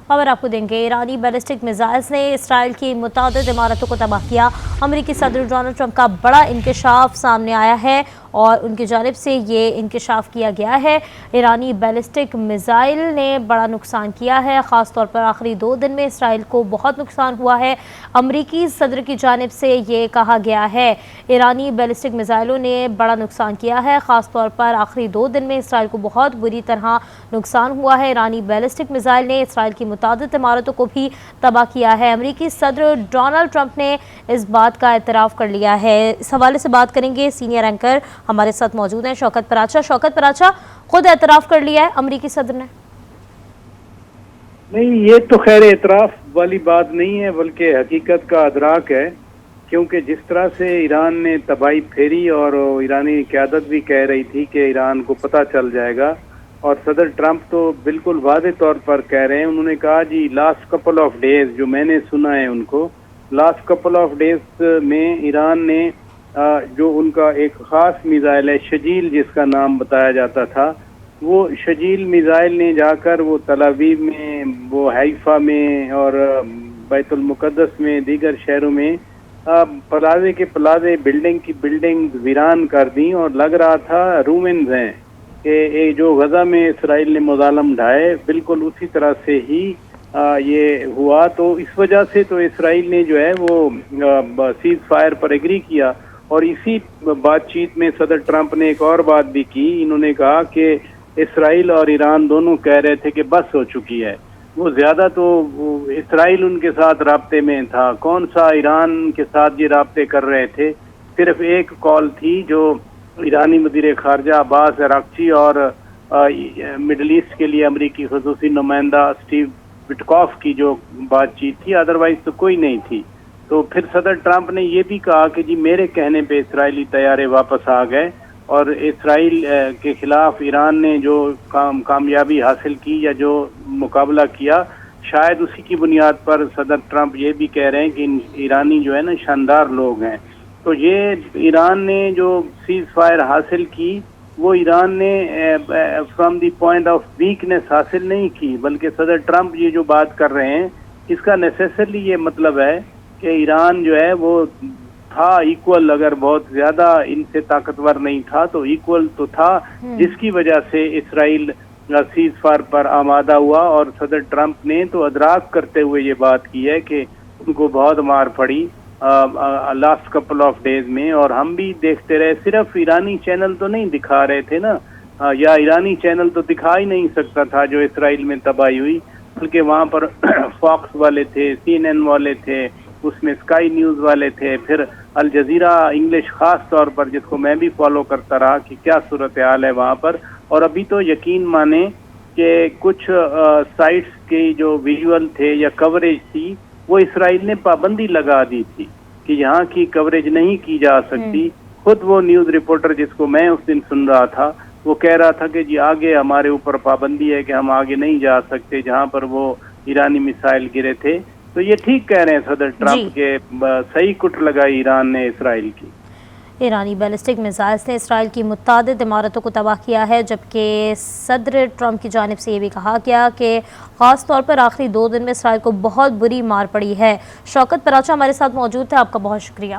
خبر آپ کو دیں گے۔ ایرانی بیلسٹک میزائلز نے اسرائیل کی متعدد عمارتوں کو تباہ کیا۔ امریکی صدر ڈونلڈ ٹرمپ کا بڑا انکشاف سامنے آیا ہے اور ان کی جانب سے یہ انکشاف کیا گیا ہے۔ ایرانی بیلسٹک میزائل نے بڑا نقصان کیا ہے، خاص طور پر آخری 2 دن میں اسرائیل کو بہت نقصان ہوا ہے۔ امریکی صدر کی جانب سے یہ کہا گیا ہے ایرانی بیلسٹک میزائلوں نے بڑا نقصان کیا ہے، خاص طور پر آخری 2 دن میں اسرائیل کو بہت بری طرح نقصان ہوا ہے۔ ایرانی بیلسٹک میزائل نے اسرائیل کی متعدد عمارتوں کو بھی تباہ کیا ہے۔ امریکی صدر ڈونلڈ ٹرمپ نے اس بات کا اعتراف کر لیا ہے۔ اس حوالے سے بات کریں گے، سینئر اینکر ہمارے ساتھ موجود ہیں شوکت پراچا۔ شوکت پراچا، خود اعتراف کر لیا ہے امریکی صدر نے؟ نہیں، یہ تو خیر اعتراف والی بات نہیں ہے بلکہ حقیقت کا ادراک ہے، کیونکہ جس طرح سے ایران نے تباہی پھیری اور ایرانی قیادت بھی کہہ رہی تھی کہ ایران کو پتہ چل جائے گا، اور صدر ٹرمپ تو بالکل واضح طور پر کہہ رہے ہیں۔ انہوں نے کہا جی لاسٹ کپل آف ڈیز، جو میں نے سنا ہے ان کو، لاسٹ کپل آف ڈیز میں ایران نے جو ان کا ایک خاص میزائل ہے شجیل جس کا نام بتایا جاتا تھا، وہ شجیل میزائل نے جا کر وہ تل ابیب میں، وہ حیفا میں اور بیت المقدس میں، دیگر شہروں میں پلازے کے پلازے، بلڈنگ کی بلڈنگ ویران کر دیں، اور لگ رہا تھا رومنز ہیں کہ جو غزہ میں اسرائیل نے مظالم ڈھائے بالکل اسی طرح سے ہی یہ ہوا۔ تو اس وجہ سے تو اسرائیل نے جو ہے وہ سیز فائر پر ایگری کیا، اور اسی بات چیت میں صدر ٹرمپ نے ایک اور بات بھی کی۔ انہوں نے کہا کہ اسرائیل اور ایران دونوں کہہ رہے تھے کہ بس ہو چکی ہے۔ وہ زیادہ تو اسرائیل ان کے ساتھ رابطے میں تھا، کون سا ایران کے ساتھ یہ رابطے کر رہے تھے۔ صرف ایک کال تھی جو ایرانی وزیر خارجہ عباس اراغچی اور مڈل ایسٹ کے لیے امریکی خصوصی نمائندہ اسٹیو وٹکاف کی جو بات چیت تھی، ادروائز تو کوئی نہیں تھی۔ تو پھر صدر ٹرمپ نے یہ بھی کہا کہ جی میرے کہنے پہ اسرائیلی طیارے واپس آ گئے، اور اسرائیل کے خلاف ایران نے جو کامیابی حاصل کی یا جو مقابلہ کیا، شاید اسی کی بنیاد پر صدر ٹرمپ یہ بھی کہہ رہے ہیں کہ ایرانی جو ہے نا شاندار لوگ ہیں۔ تو یہ ایران نے جو سیز فائر حاصل کی، وہ ایران نے from the point of weakness حاصل نہیں کی، بلکہ صدر ٹرمپ یہ جو بات کر رہے ہیں اس کا نیسیسرلی یہ مطلب ہے کہ ایران جو ہے وہ تھا ایکول، اگر بہت زیادہ ان سے طاقتور نہیں تھا تو ایکول تو تھا، جس کی وجہ سے اسرائیل سیز فائر پر آمادہ ہوا۔ اور صدر ٹرمپ نے تو ادراک کرتے ہوئے یہ بات کی ہے کہ ان کو بہت مار پڑی لاسٹ کپل آف ڈیز میں، اور ہم بھی دیکھتے رہے۔ صرف ایرانی چینل تو نہیں دکھا رہے تھے نا، یا ایرانی چینل تو دکھا ہی نہیں سکتا تھا جو اسرائیل میں تباہی ہوئی، بلکہ وہاں پر فاکس والے تھے، CNN والے تھے، اس میں اسکائی نیوز والے تھے، پھر الجزیرہ انگلش خاص طور پر، جس کو میں بھی فالو کرتا رہا کہ کیا صورتحال ہے وہاں پر۔ اور ابھی تو یقین مانیں کہ کچھ سائٹس کے جو ویژول تھے یا کوریج تھی، وہ اسرائیل نے پابندی لگا دی تھی کہ یہاں کی کوریج نہیں کی جا سکتی۔ خود وہ نیوز رپورٹر جس کو میں اس دن سن رہا تھا، وہ کہہ رہا تھا کہ جی آگے ہمارے اوپر پابندی ہے کہ ہم آگے نہیں جا سکتے جہاں پر وہ ایرانی میزائل گرے تھے۔ تو یہ ٹھیک کہہ رہے ہیں صدر ٹرمپ کے صحیح کٹ لگائی ایران نے اسرائیل کی۔ ایرانی بیلسٹک میزائلز نے اسرائیل کی متعدد عمارتوں کو تباہ کیا ہے، جبکہ صدر ٹرمپ کی جانب سے یہ بھی کہا گیا کہ خاص طور پر آخری 2 دن میں اسرائیل کو بہت بری مار پڑی ہے۔ شوکت پراچا ہمارے ساتھ موجود تھے، آپ کا بہت شکریہ۔